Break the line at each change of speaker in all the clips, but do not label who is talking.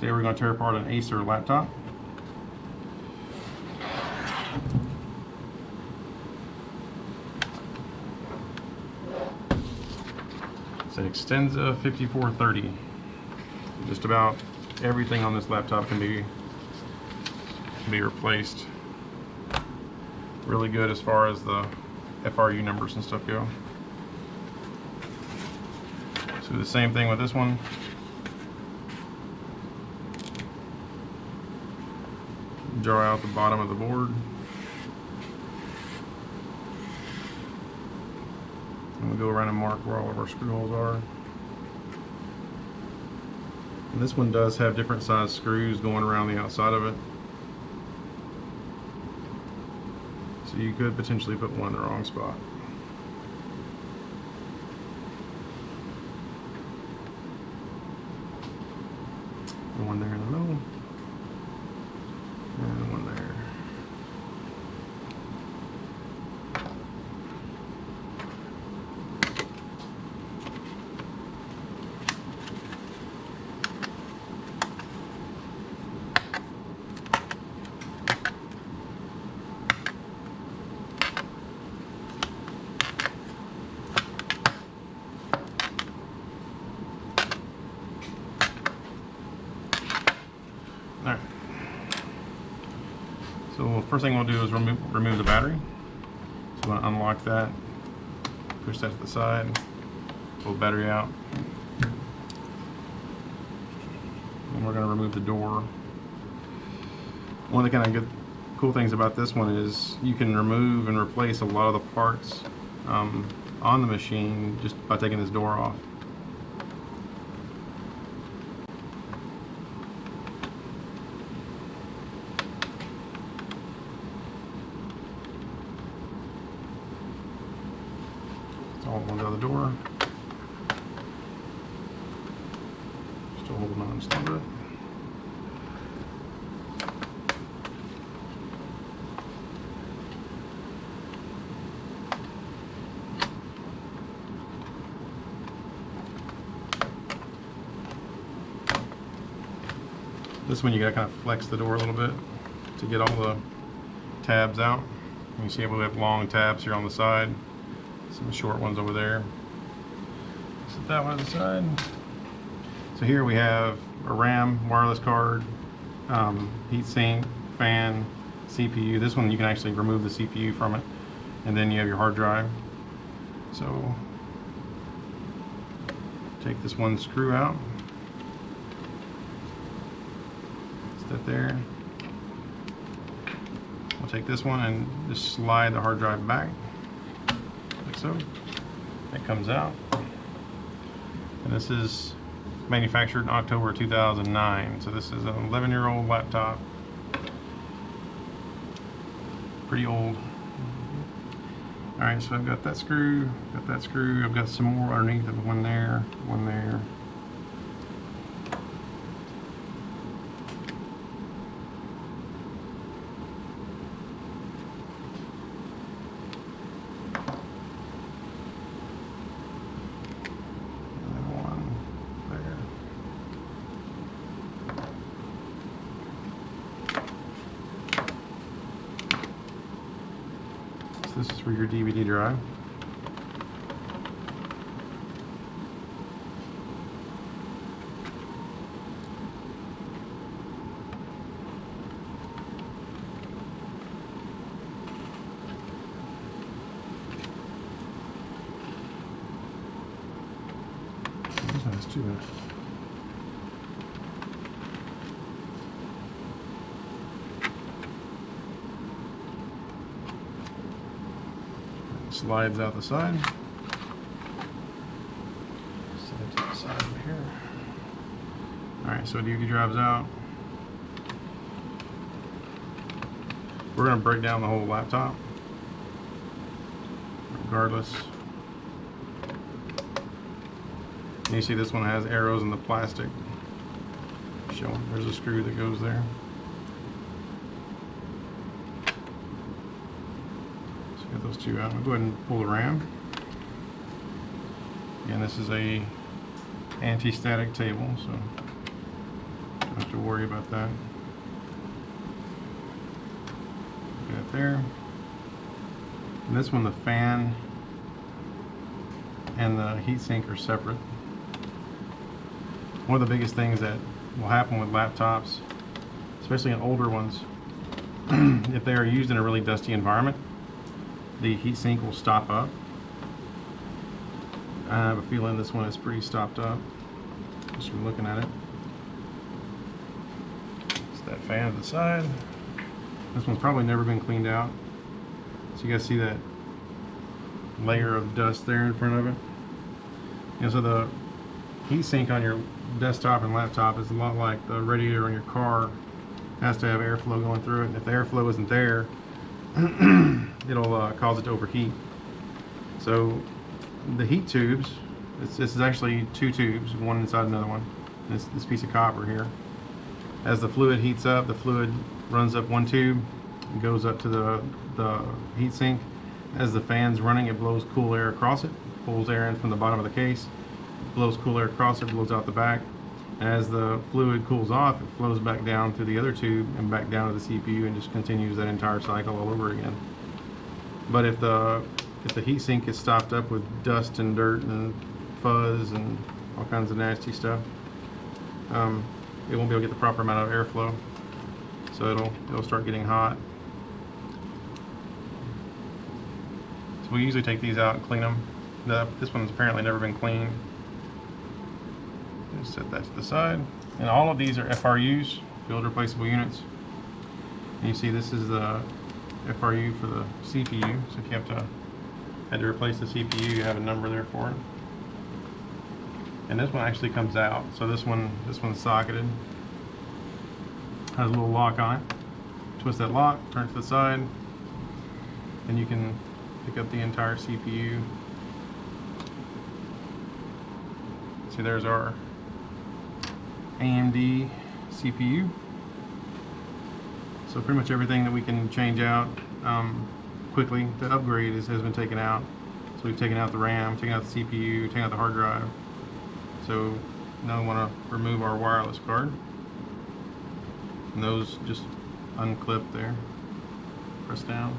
Today we're going to tear apart an Acer laptop. It's an Extensa 5430. Just about everything on this laptop can be replaced. Really good as far as the FRU numbers and stuff go. So the same thing with this one. Draw out the bottom of the board. And we'll go around and mark where all of our screw holes are. And this one does have different size screws going around the outside of it. So you could potentially put one in the wrong spot. And one there in the middle. And one there. All right. So first thing we'll do is remove the battery. So we're going to unlock that, push that to the side, pull the battery out. And we're going to remove the door. One of the kind of good, cool things about this one is you can remove and replace a lot of the parts on the machine just by taking this door off. All one out the door. Still holding on just a little bit. This one you gotta kind of flex the door a little bit to get all the tabs out. You see we have long tabs here on the side. Some short ones over there. Set that one to the side. So here we have a RAM, wireless card, heatsink, fan, CPU. This one you can actually remove the CPU from it, and then you have your hard drive. So take this one screw out. Set there. We'll take this one and just slide the hard drive back. Like so. That comes out. And this is manufactured in October 2009. So this is an 11-year-old laptop. Pretty old. Alright, so I've got that screw, I've got some more underneath of one there, one there. This is for your DVD drive. This one has two in it. Slides out the side. Set it to the side over here. Alright, so DVD drive's out. We're going to break down the whole laptop, regardless. And you see this one has arrows in the plastic showing there's a screw that goes there. Get those two out. I'll go ahead and pull the RAM. Again, this is a anti-static table, so Don't have to worry about that. Get it there. And this one, the fan and the heatsink are separate. One of the biggest things that will happen with laptops, especially in older ones, if they are used in a really dusty environment, the heatsink will stop up. I have a feeling this one is pretty stopped up, just from looking at it. It's that fan to the side. This one's probably never been cleaned out. So you guys see that layer of dust there in front of it? You know, so the heatsink on your desktop and laptop is a lot like the radiator on your car. It has to have airflow going through it, and if the airflow isn't there, it'll cause it to overheat. So the heat tubes, this is actually two tubes, one inside another one. This piece of copper here. As the fluid heats up, the fluid runs up one tube and goes up to the heat sink. As the fan's running, it blows cool air across it, pulls air in from the bottom of the case, blows cool air across it, blows out the back. And as the fluid cools off, it flows back down through the other tube and back down to the CPU and just continues that entire cycle all over again. But if the heat sink is stopped up with dust and dirt and fuzz and all kinds of nasty stuff, it won't be able to get the proper amount of airflow. So it'll start getting hot. So we usually take these out and clean them. This one's apparently never been cleaned. Just set that to the side. And all of these are FRUs, field replaceable units. And you see this is the FRU for the CPU. So if you had to replace the CPU, you have a number there for it. And this one actually comes out. So this one's socketed. Has a little lock on it. Twist that lock, turn it to the side, and you can pick up the entire CPU. See, there's our AMD CPU. So pretty much everything that we can change out quickly to upgrade has been taken out. So we've taken out the RAM, taken out the CPU, taken out the hard drive. So now we want to remove our wireless card. And those just unclip there. Press down.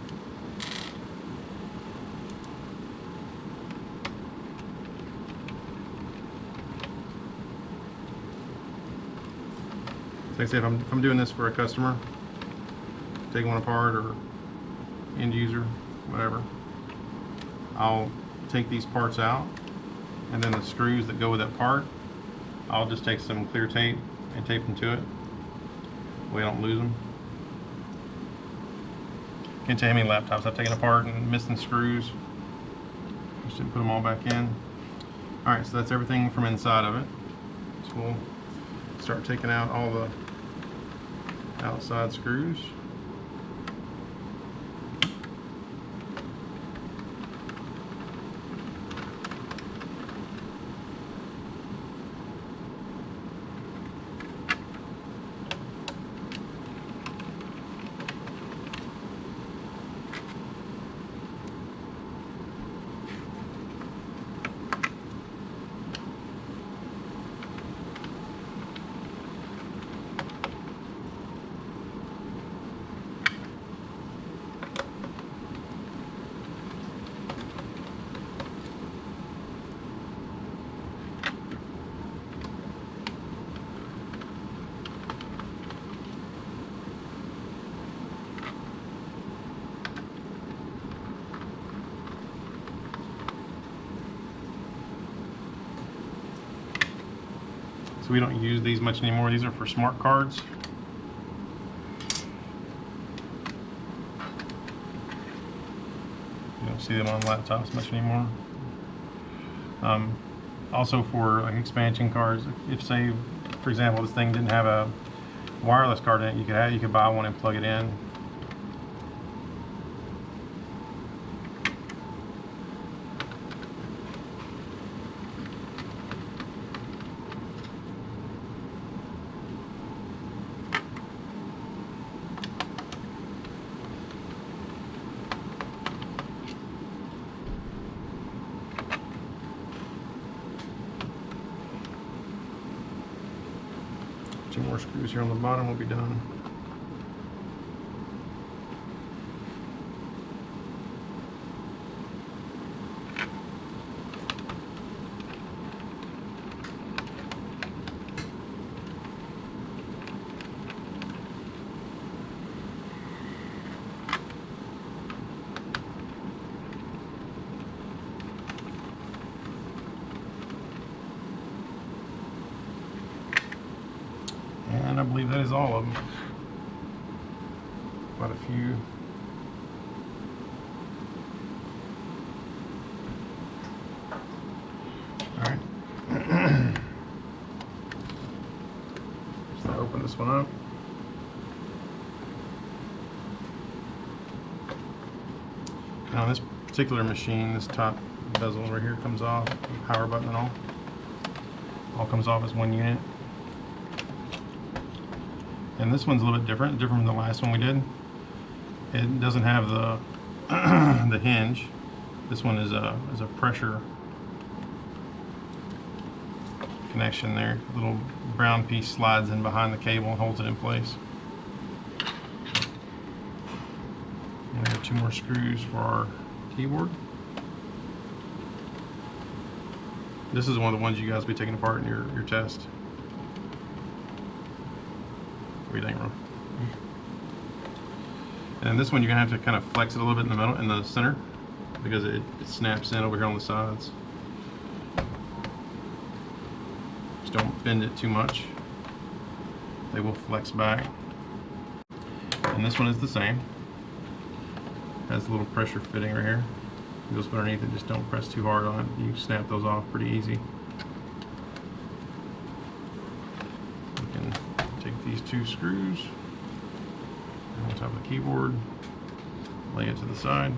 So like I said, if I'm doing this for a customer, taking one apart or end user, whatever, I'll take these parts out, and then the screws that go with that part, I'll just take some clear tape and tape them to it. We don't lose them. Can't tell you how many laptops I've taken apart and missing screws. Just didn't put them all back in. Alright, so that's everything from inside of it. So we'll start taking out all the outside screws. So we don't use these much anymore. These are for smart cards. You don't see them on laptops much anymore. Also for like expansion cards, if say, for example, this thing didn't have a wireless card in it, you could buy one and plug it in. 2 more screws here on the bottom will be done. And I believe that is all of them. Quite a few. Alright. So I'll open this one up. Now this particular machine, this top bezel right here comes off, power button and all comes off as one unit. And this one's a little bit different from the last one we did. It doesn't have the the hinge. This one is a pressure connection there. The little brown piece slides in behind the cable and holds it in place. And we have 2 more screws for our keyboard. This is one of the ones you guys will be taking apart in your test. What do you think, Ron? And this one you're gonna have to kind of flex it a little bit in the middle, in the center, because it snaps in over here on the sides. Just don't bend it too much. They will flex back. And this one is the same. Has a little pressure fitting right here. It goes underneath it. Just don't press too hard on it. You snap those off pretty easy. Take these 2 screws on top of the keyboard, lay it to the side.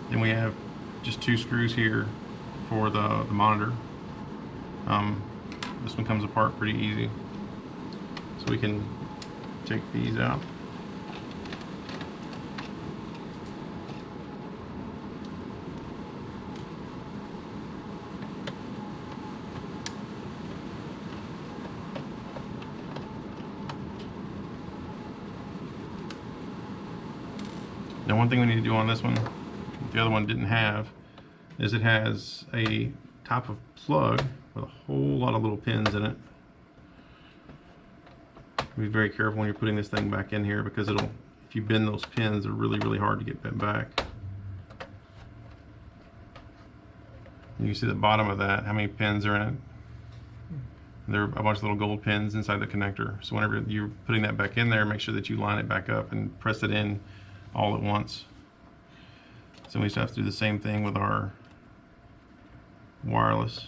Then we have just 2 screws here for the monitor. This one comes apart pretty easy, so we can take these out. Now one thing we need to do on this one, the other one didn't have, is it has a top of plug with a whole lot of little pins in it. Be very careful when you're putting this thing back in here, because if you bend those pins, they're really hard to get bent back. And you see the bottom of that, how many pins are in it. There are a bunch of little gold pins inside the connector. So whenever you're putting that back in there, make sure that you line it back up and press it in all at once. So we just have to do the same thing with our wireless.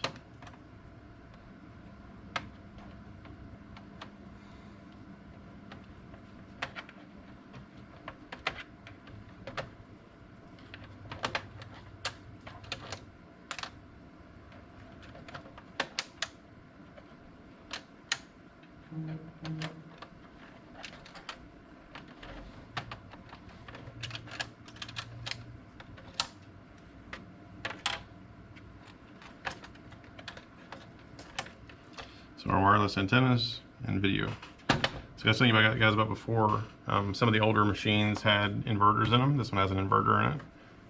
So our wireless antennas and video. So I was telling you guys about before, some of the older machines had inverters in them. This one has an inverter in it.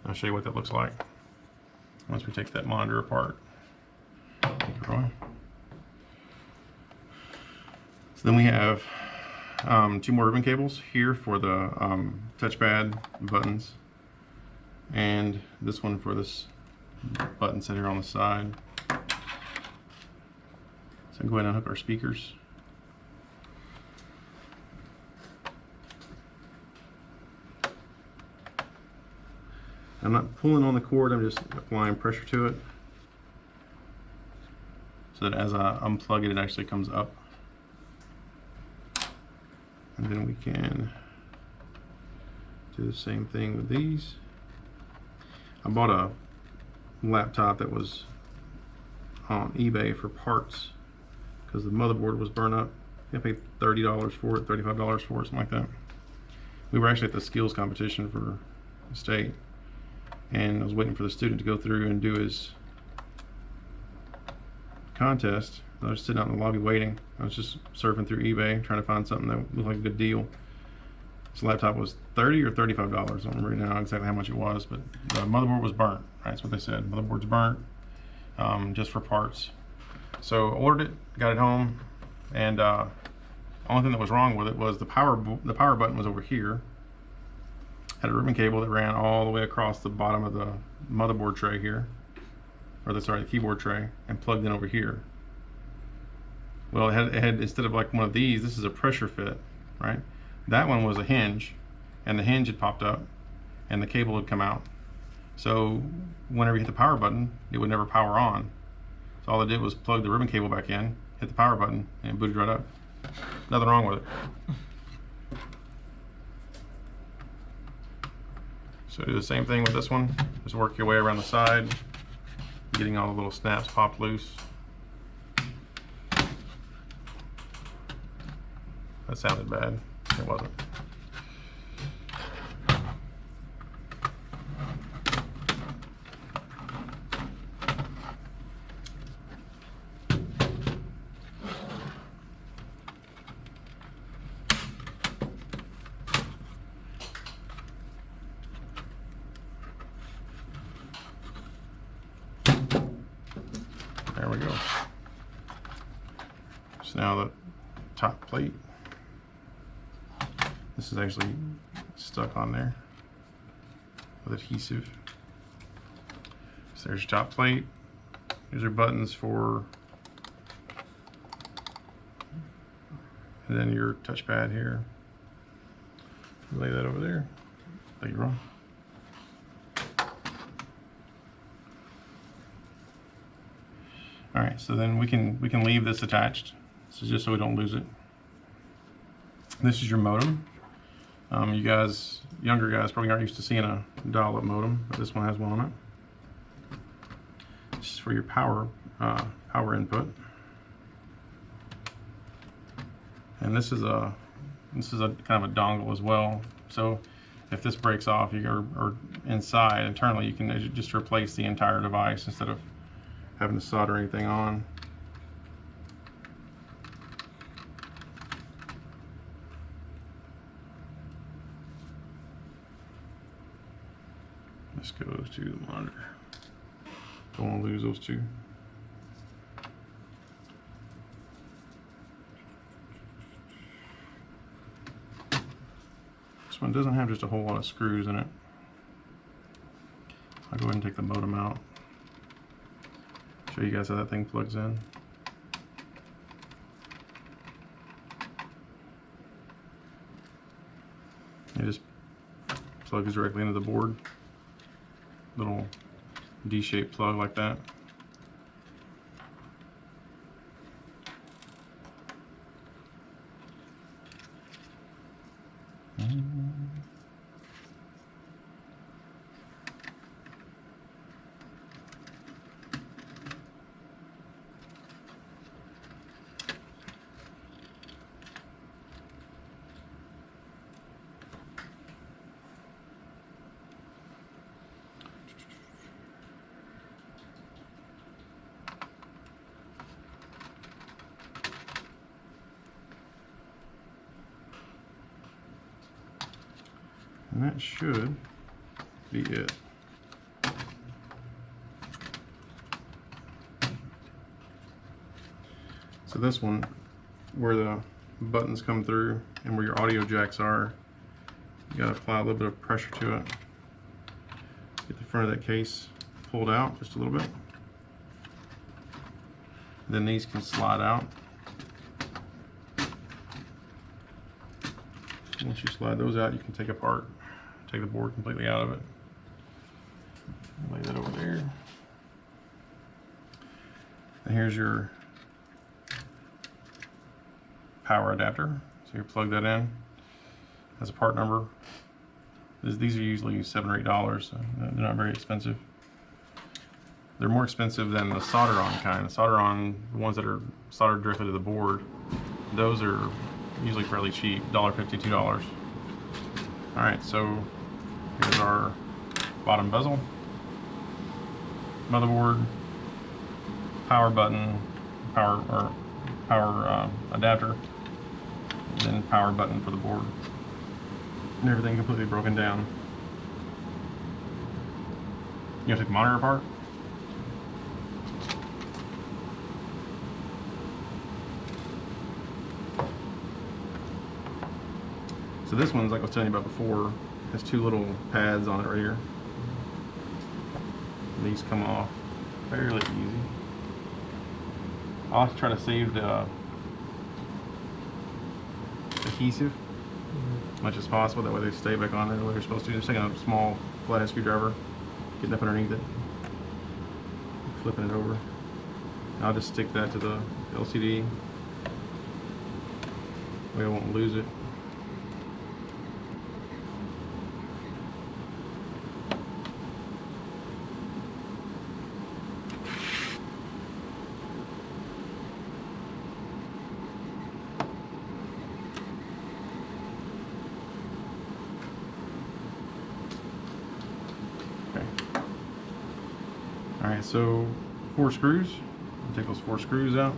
I'll show you what that looks like once we take that monitor apart. Thank you, Roy. So then we have 2 more ribbon cables here for the touchpad buttons, and this one for this button set here on the side. So go ahead and hook our speakers. I'm not pulling on the cord, I'm just applying pressure to it, so that as I unplug it, it actually comes up. And then we can do the same thing with these. I bought a laptop that was on eBay for parts because the motherboard was burned up. I paid $30 for it, $35 for it, something like that. We were actually at the skills competition for the state, and I was waiting for the student to go through and do his contest, I was sitting out in the lobby waiting. I was just surfing through eBay trying to find something that looked like a good deal. This laptop was $30 or $35. I don't remember now exactly how much it was, but the motherboard was burnt. Right, that's what they said. Motherboard's burnt, just for parts. So ordered it, got it home, and only thing that was wrong with it was the power button was over here. Had a ribbon cable that ran all the way across the bottom of the motherboard tray here, or the keyboard tray, and plugged in over here. Well, it had instead of like one of these, this is a pressure fit, right? That one was a hinge, and the hinge had popped up, and the cable had come out. So whenever you hit the power button, it would never power on. So all it did was plug the ribbon cable back in, hit the power button, and it booted right up. Nothing wrong with it. So do the same thing with this one. Just work your way around the side, getting all the little snaps popped loose. That sounded bad. It wasn't. There we go. So now the top plate. This is actually stuck on there with adhesive. So there's your top plate. Here's your buttons for, and then your touchpad here. Lay that over there. There you go. All right, so then we can leave this attached. This is just so we don't lose it. This is your modem. You guys, younger guys, probably aren't used to seeing a dial-up modem, but this one has one on it. This is for your power input. And this is a kind of a dongle as well. So if this breaks off, or inside internally, you can just replace the entire device instead of having to solder anything on. This goes to the monitor. Don't want to lose those two. This one doesn't have just a whole lot of screws in it. I'll go ahead and take the modem out. Show you guys how that thing plugs in. It just plugs directly into the board. Little D-shaped plug like that. And that should be it. So this one, where the buttons come through and where your audio jacks are, you gotta apply a little bit of pressure to it. Get the front of that case pulled out just a little bit. Then these can slide out. Once you slide those out, you can take the board completely out of it. Lay that over there. And here's your power adapter. So you plug that in. Has a part number. These are usually $7 or $8, so they're not very expensive. They're more expensive than the solder-on kind. The solder-on, the ones that are soldered directly to the board, those are usually fairly cheap, $1.50, $2. All right, so here's our bottom bezel, motherboard, power button, power power adapter, and then power button for the board, and everything completely broken down. You have to take the monitor apart. So this one's, like I was telling you about before, has two little pads on it right here. And these come off fairly easy. I'll have to try to save the adhesive as much as possible, that way they stay back on there the way they're supposed to. Just taking a small flathead screwdriver, getting up underneath it, flipping it over. I'll just stick that to the LCD, that way I won't lose it. Alright, so 4 screws. I'll take those 4 screws out.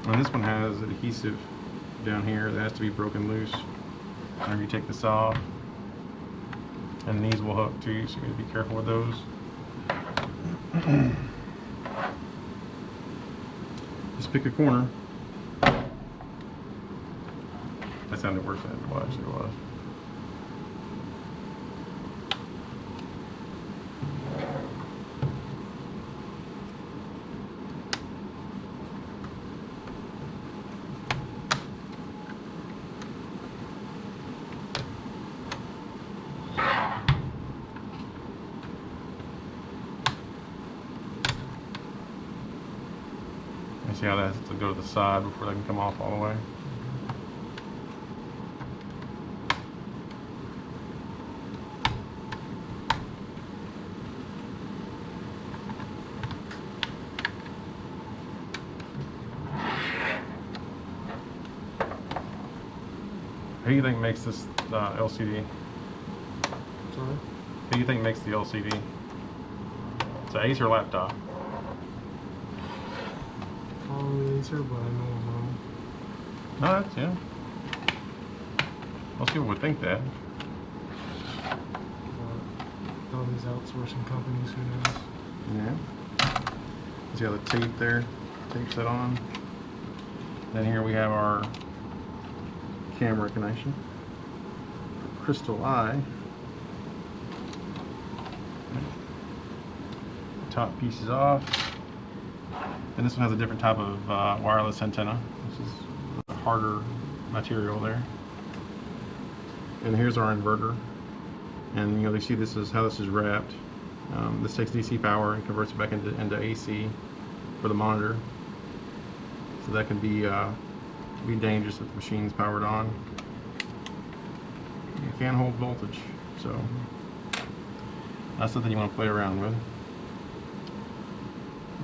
And this one has adhesive down here that has to be broken loose whenever you take this off. And these will hook too, so you gotta be careful with those. Just pick a corner. That sounded worse than it actually was. See how that has to go to the side before they can come off all the way. Who do you think makes this LCD?
Sorry?
Who do you think makes the LCD? It's an Acer laptop.
Probably Acer, but I don't know.
No, that's, yeah. Most people would think that.
But all these outsourcing companies, who knows?
Yeah. See how the tape there tapes that on. Then here we have our camera connection. Crystal eye. Top piece is off. And this one has a different type of wireless antenna. This is a harder material there. And here's our inverter. And you see this is how this is wrapped. This takes DC power and converts it back into AC for the monitor. So that can be dangerous if the machine's powered on. It can hold voltage, so that's something you want to play around with.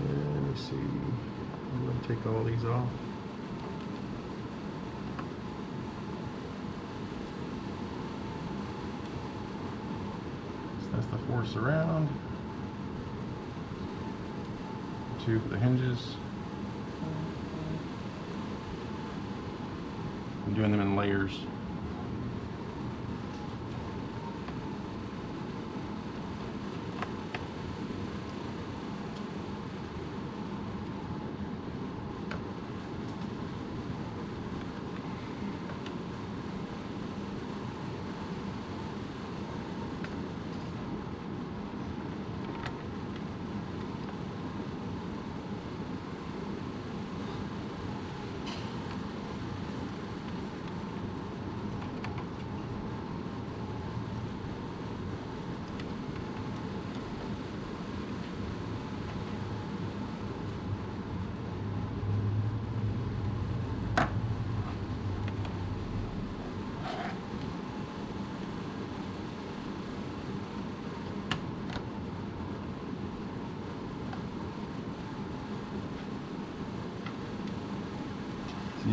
Let me see. I'm going to take all these off. So that's the 4 surround. 2 for the hinges. I'm doing them in layers.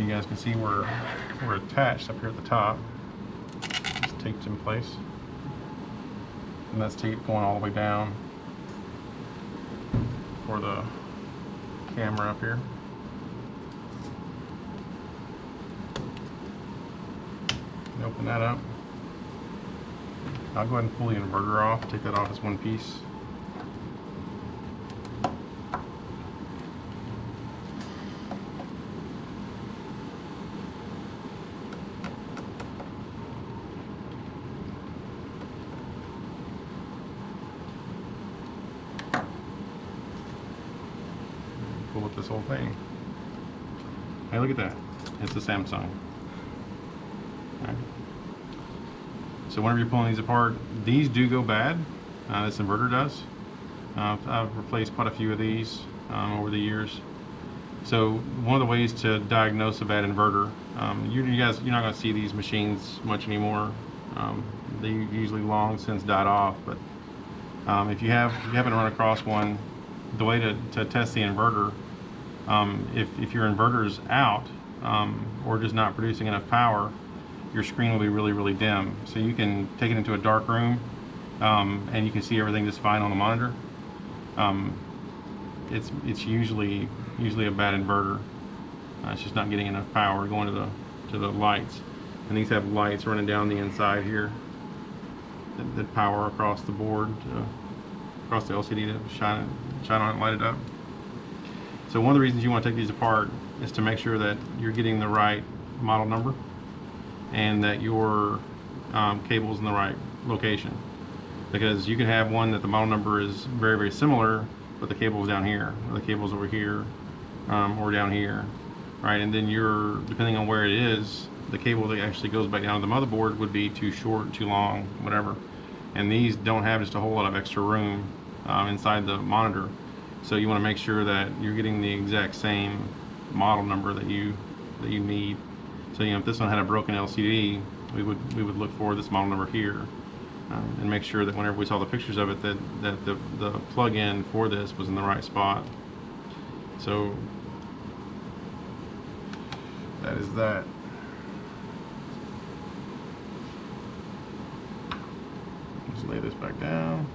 you guys can see we're attached up here at the top. It's taped in place, and that's tape going all the way down for the camera up here. Open that up. I'll go ahead and pull the inverter off, take that off as one piece. Pull up this whole thing. Hey, look at that. It's a Samsung. Right. So whenever you're pulling these apart, these do go bad. This inverter does. I've replaced quite a few of these over the years. So one of the ways to diagnose a bad inverter, you're not going to see these machines much anymore. They usually long since died off. But if you haven't run across one, the way to test the inverter, if your inverter's out or just not producing enough power, your screen will be really, really dim. So you can take it into a dark room and you can see everything just fine on the monitor. It's usually a bad inverter. It's just not getting enough power going to the lights. And these have lights running down the inside here that power across the board, across the LCD to shine on it and light it up. So one of the reasons you want to take these apart is to make sure that you're getting the right model number and that your cable's in the right location. Because you can have one that the model number is very, very similar, but the cable's down here, or the cable's over here, or down here, right? And then depending on where it is, the cable that actually goes back down to the motherboard would be too short, too long, whatever. And these don't have just a whole lot of extra room inside the monitor. So you want to make sure that you're getting the exact same model number that you need. So if this one had a broken LCD, we would look for this model number here and make sure that whenever we saw the pictures of it, that the plug-in for this was in the right spot. So that is that. Just lay this back down.